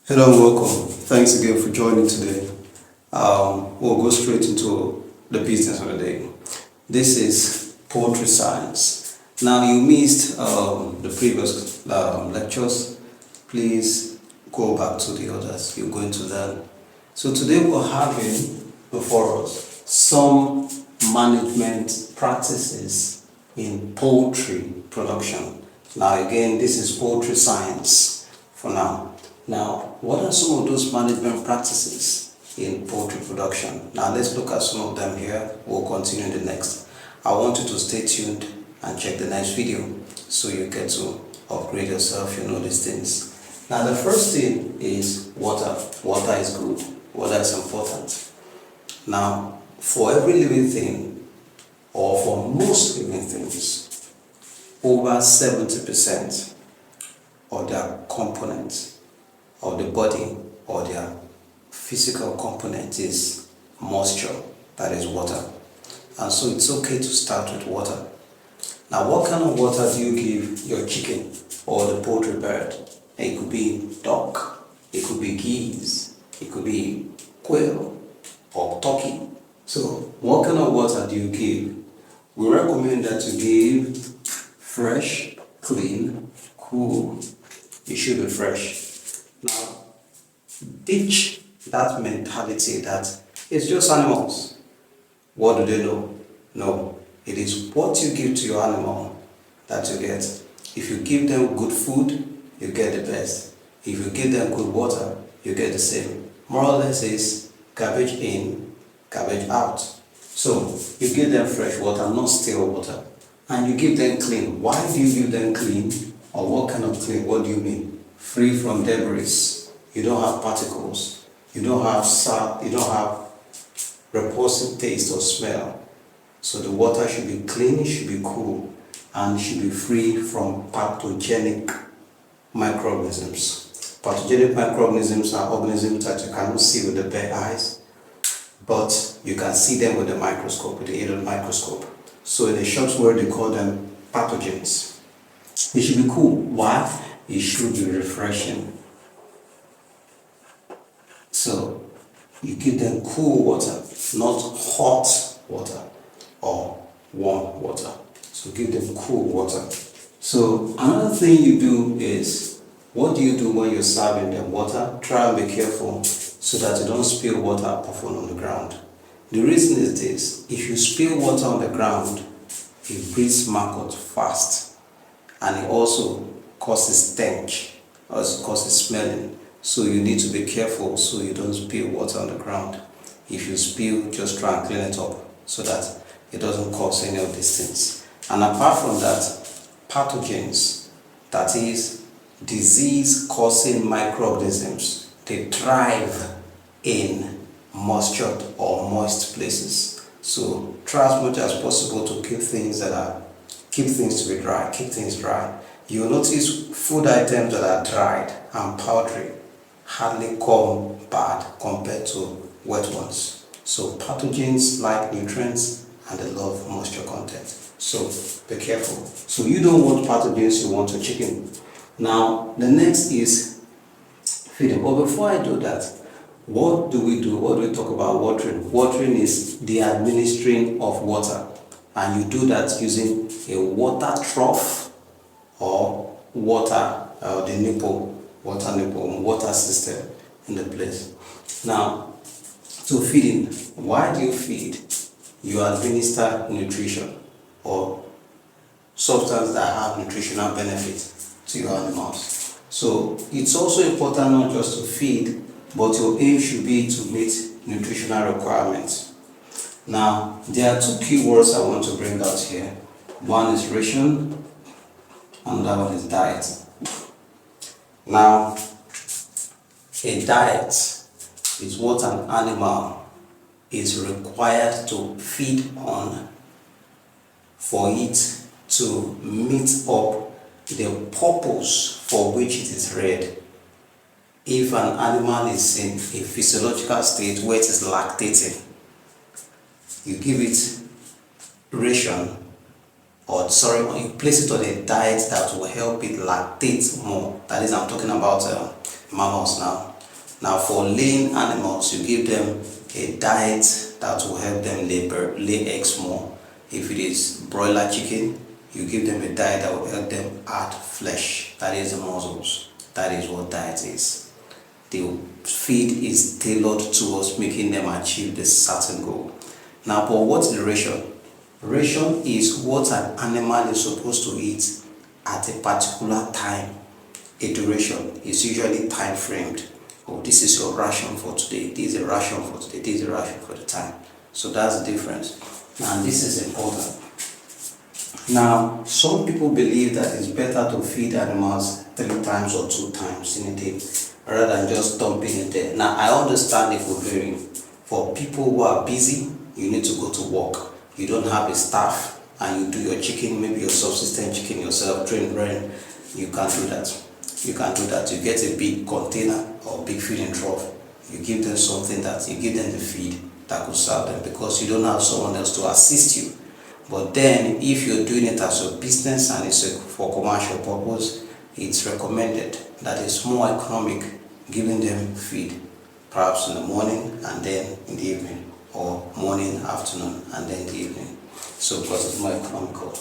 Hello and welcome. Thanks again for joining today. We'll go straight into the business of the day. This is poultry science. Now, you missed the previous lectures. Please go back to the others. You're going to learn. So today we're having before us some management practices in poultry production. Now, again, this is poultry science for now. Now, what are some of those management practices in poultry production? Now, let's look at some of them here. We'll continue in the next. I want you to stay tuned and check the next video so you get to upgrade yourself, you know these things. Now, the first thing is water. Water is good. Water is important. Now, for every living thing, or for most living things, over 70% of their components of the body or their physical component is moisture, that is water. And so it's okay to start with water. Now, what kind of water do you give your chicken or the poultry bird? It could be duck, it could be geese, it could be quail or turkey. So what kind of water do you give? We recommend that you give fresh, clean, cool. It should be fresh. Now, ditch that mentality that it's just animals. What do they know? No, it is what you give to your animal that you get. If you give them good food, you get the best. If you give them good water, you get the same. More or less is garbage in, garbage out. So you give them fresh water, not stale water. And you give them clean. Why do you give them clean? Or what kind of clean? What do you mean? Free from debris. You don't have particles. You don't have sap. You don't have repulsive taste or smell. So the water should be clean, it should be cool, and it should be free from pathogenic microorganisms. Pathogenic microorganisms are organisms that you cannot see with the bare eyes, but you can see them with the microscope, with the aid of the microscope. So in a short word, they call them pathogens. It should be cool. Why? It should be refreshing. So you give them cool water, not hot water or warm water. So give them cool water. So another thing you do is, what do you do when you're serving them water? Try and be careful so that you don't spill water often on the ground. The reason is this: if you spill water on the ground, it breeds maggot fast, and it also causes stench, or it causes smelling. So you need to be careful so you don't spill water on the ground. If you spill, just try and clean it up so that it doesn't cause any of these things. And apart from that, pathogens, that is disease-causing microorganisms, they thrive in moisture or moist places. So try as much as possible to keep things to be dry, keep things dry. You will notice food items that are dried and powdery hardly come bad compared to wet ones. So pathogens like nutrients and they love moisture content. So be careful. So you don't want pathogens, you want your chicken. Now the next is feeding. But before I do that, what do we do? What do we talk about watering? Watering is the administering of water. And you do that using a water trough or water, the nipple, water system in the place. Now, to feeding, why do you feed? You administer nutrition or substance that have nutritional benefit to your animals. So it's also important not just to feed, but your aim should be to meet nutritional requirements. Now, there are two keywords I want to bring out here. One is ration, and that one is diet. Now, a diet is what an animal is required to feed on for it to meet up the purpose for which it is reared. If an animal is in a physiological state where it is lactating, you give it ration, you place it on a diet that will help it lactate more. That is, I'm talking about mammals now. Now for laying animals, you give them a diet that will help them lay eggs more. If it is broiler chicken, you give them a diet that will help them add flesh, that is the muscles. That is what diet is. The feed is tailored towards making them achieve this certain goal. Now, but what's the ration? Ration is what an animal is supposed to eat at a particular time. A duration is usually time framed. Oh, this is your ration for today. This is a ration for today. This is a ration for the time. So that's the difference. Now, this is important. Now, some people believe that it's better to feed animals 3 times or 2 times in a day rather than just dumping it there. Now, I understand it will vary. For people who are busy, you need to go to work. You don't have a staff and you do your chicken, maybe your subsistence chicken yourself, train brain. You can do that. You can do that. You get a big container or big feeding trough. You give them something that you give them the feed that could serve them because you don't have someone else to assist you. But then if you're doing it as a business and it's for commercial purpose, it's recommended that it's more economic giving them feed perhaps in the morning and then in the evening, or morning, afternoon and then the evening. So because it's more economical.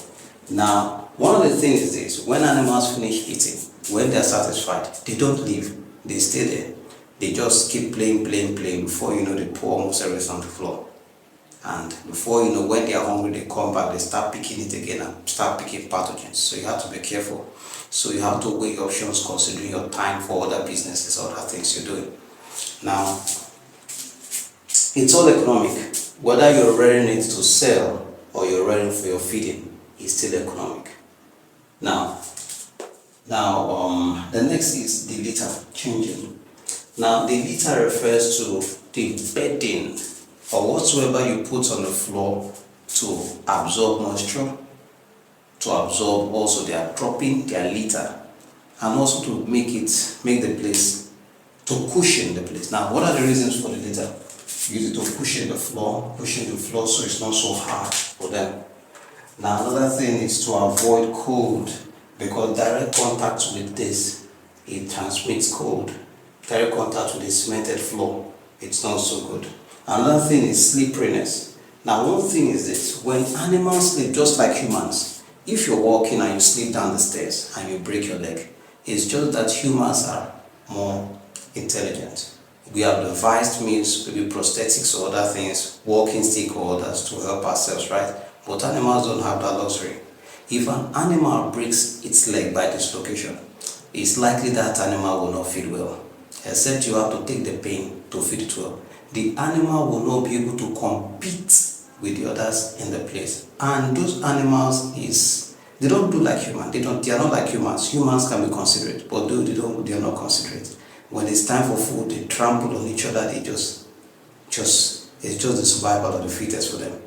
Now, one of the things is this: when animals finish eating, when they're satisfied, they don't leave, they stay there. They just keep playing. Before you know, they pour almost everything on the floor. And before you know, when they are hungry, they come back, they start picking it again and start picking pathogens. So you have to be careful. So you have to weigh your options considering your time for other businesses, other things you're doing. Now, it's all economic. Whether you're rearing it to sell or you're rearing for your feeding, it's still economic. Now, the next is the litter changing. Now, the litter refers to the bedding or whatsoever you put on the floor to absorb moisture, to absorb also their dropping, their litter, and also to make the place, to cushion the place. Now, what are the reasons for the litter? Use it to cushion the floor so it's not so hard for them. Now, another thing is to avoid cold, because direct contact with this, it transmits cold. Direct contact with the cemented floor, it's not so good. Another thing is slipperiness. Now, one thing is this: when animals sleep, just like humans, if you're walking and you slip down the stairs and you break your leg, it's just that humans are more intelligent. We have devised means, maybe prosthetics or other things, walking stick or others to help ourselves, right? But animals don't have that luxury. If an animal breaks its leg by dislocation, it's likely that animal will not feed well, except you have to take the pain to feed it well. The animal will not be able to compete with the others in the place. And those animals they don't do like humans. They are not like humans. Humans can be considerate, but they are not considerate. When it's time for food, they trample on each other. It's just the survival of the fittest for them.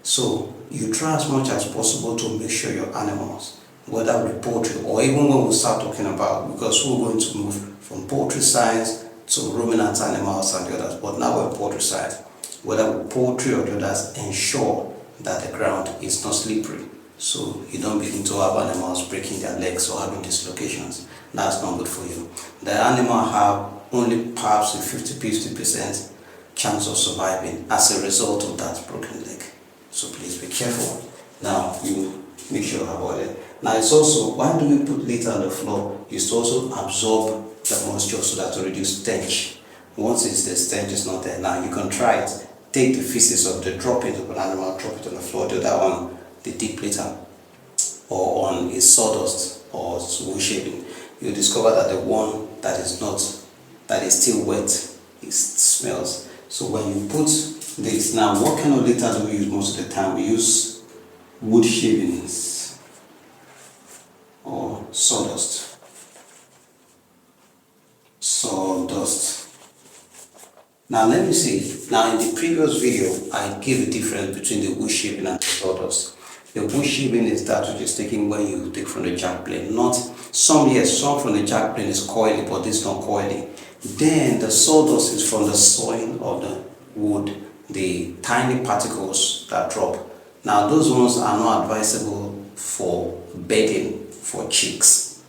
So you try as much as possible to make sure your animals, whether with poultry or even when we start talking about, because we're going to move from poultry science to ruminant animals and the others, but now we're poultry science, whether with poultry or the others, ensure that the ground is not slippery, so you don't begin to have animals breaking their legs or having dislocations. That's not good for you. The animal have only perhaps a 50% chance of surviving as a result of that broken leg. So please be careful. Now you make sure you avoid it. Now it's also, why do we put litter on the floor? It's to also absorb the moisture so that to reduce stench. Once the stench is not there, now you can try it. Take the feces of the droppings of an animal, drop it on the floor, do that on the deep litter or on a sawdust or wood shaving. You discover that the one that is still wet, it smells. So when you put this, now what kind of litter do we use most of the time? We use wood shavings or sawdust. Now let me see. Now in the previous video, I gave a difference between the wood shaving and the sawdust. The wood shaving is that which is taken when you take from the jack plane. Some from the jack plane is coily, but this is not coily. Then the sawdust is from the soil of the wood, the tiny particles that drop. Now those ones are not advisable for bedding for chicks,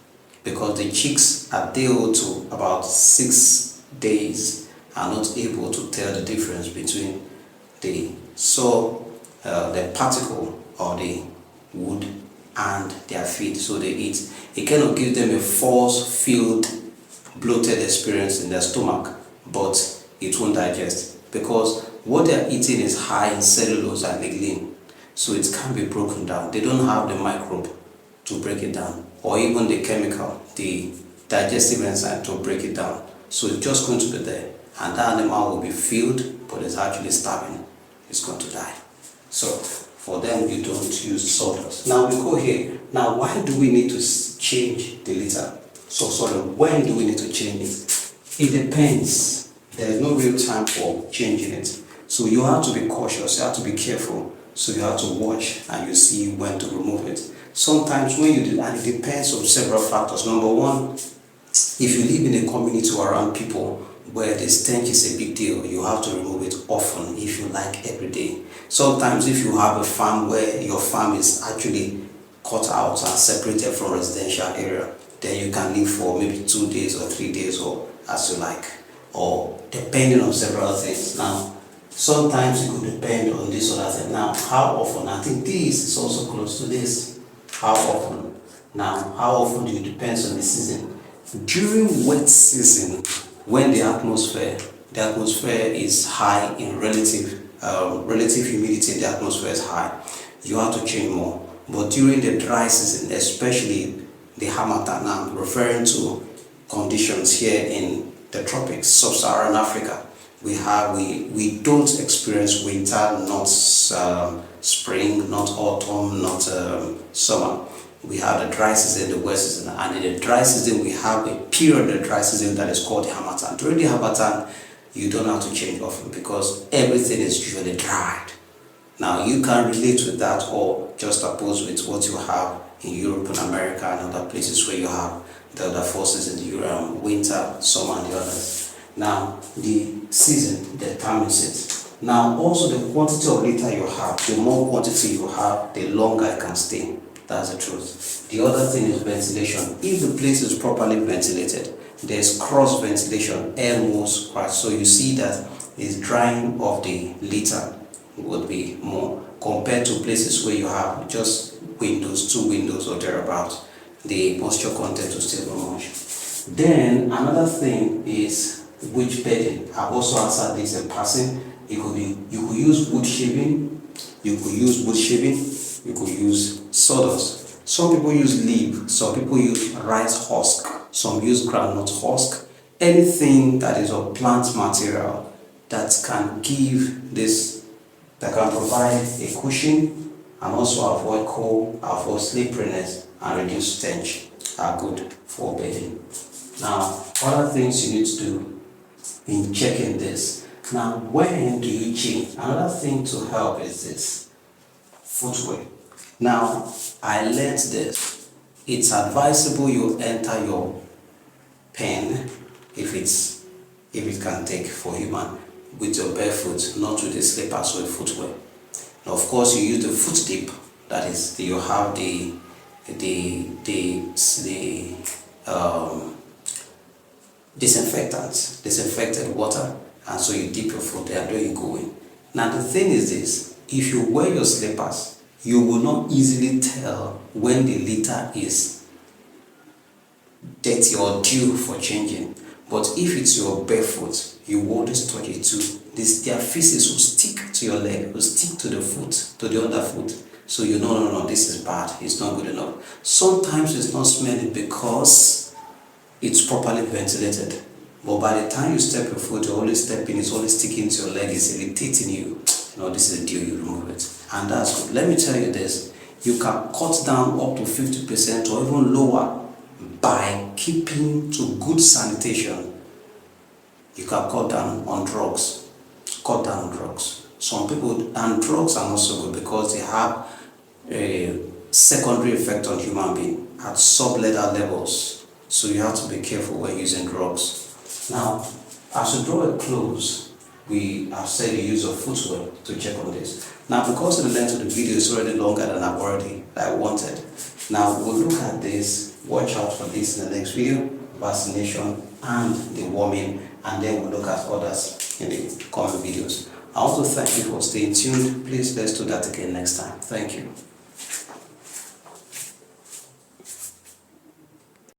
because the chicks are due to about 6 days are not able to tell the difference between the soil, the particle or the wood and their feed, so they eat. It kind of gives them a force-filled, bloated experience in their stomach, but it won't digest because what they're eating is high in cellulose and lignin, so it can't be broken down. They don't have the microbe to break it down, or even the chemical, the digestive enzyme to break it down. So it's just going to be there, and that animal will be filled, but it's actually starving. It's going to die. So for them, you don't use sawdust. Now we go here. Now, why do we need to change the litter? So sorry, when do we need to change it? It depends. There is no real time for changing it. So you have to be cautious, you have to be careful. So you have to watch and you see when to remove it. Sometimes when you do, and it depends on several factors. Number one, if you live in a community around people where the stench is a big deal, you have to remove it often, if you like, every day. Sometimes if you have a farm where your farm is actually cut out and separated from residential area, then you can live for maybe 2 days or 3 days, or as you like, or depending on several things. Now, sometimes it could depend on this or that thing. Now, how often? I think this is also close to this. How often? Now, how often do it depends on the season. During wet season, when the atmosphere is high in relative humidity in the atmosphere is high, you have to change more. But during the dry season, especially the harmattan, I'm referring to conditions here in the tropics, sub-Saharan Africa, we don't experience winter, not spring, not autumn, not summer. We have the dry season, the wet season, and in the dry season we have a period of the dry season that is called the harmattan. During the harmattan, you don't have to change often because everything is usually dried. Now you can relate with that or just oppose with what you have in Europe and America and other places where you have the other forces in the winter, summer and the others. Now the season determines it. Now also the quantity of litter you have, the more quantity you have, the longer it can stay. That's the truth. The other thing is ventilation. If the place is properly ventilated, there's cross ventilation, air moves, right? So you see that the drying of the litter would be more compared to places where you have just windows, 2 windows or thereabout. The moisture content will still be much. Then another thing is which bedding. I've also answered this in passing. It could be, you could use wood shaving, you could use sawdust. Some people use leaf, some people use rice husk, some use groundnut husk. Anything that is of plant material that can give this, that can provide a cushion and also avoid cold, avoid sliperiness and reduce stench are good for bedding. Now, other things you need to do in checking this. Now, when do you change? Another thing to help is this, footwear. Now, I learned this. It's advisable you enter your pen, if it can take for human, with your barefoot, not with the slippers or the footwear. Now, of course, you use the foot dip. That is, you have the disinfected water, and so you dip your foot there, there you go in. Now the thing is this, if you wear your slippers, you will not easily tell when the litter is dirty or due for changing. But if it's your barefoot, you will always touch it too. Their feces will stick to your leg, will stick to the foot, to the underfoot. So you know, no, this is bad, it's not good enough. Sometimes it's not smelling because it's properly ventilated. But by the time you step your foot, you're always stepping, it's always sticking to your leg, it's irritating you. This is a deal, you remove it. And that's good. Let me tell you this, you can cut down up to 50% or even lower by keeping to good sanitation. You can cut down on drugs. Cut down on drugs. Some people, and drugs are not so good because they have a secondary effect on human being at sub-lethal levels. So you have to be careful when using drugs. Now, as we draw a close, we have said the use of footwear to check on this. Now, because the length of the video is already longer than I wanted, now we'll look at this. Watch out for this in the next video. vaccination and the worming, and then we'll look at others in the coming videos. I also thank you for staying tuned. Please let's do that again next time. Thank you.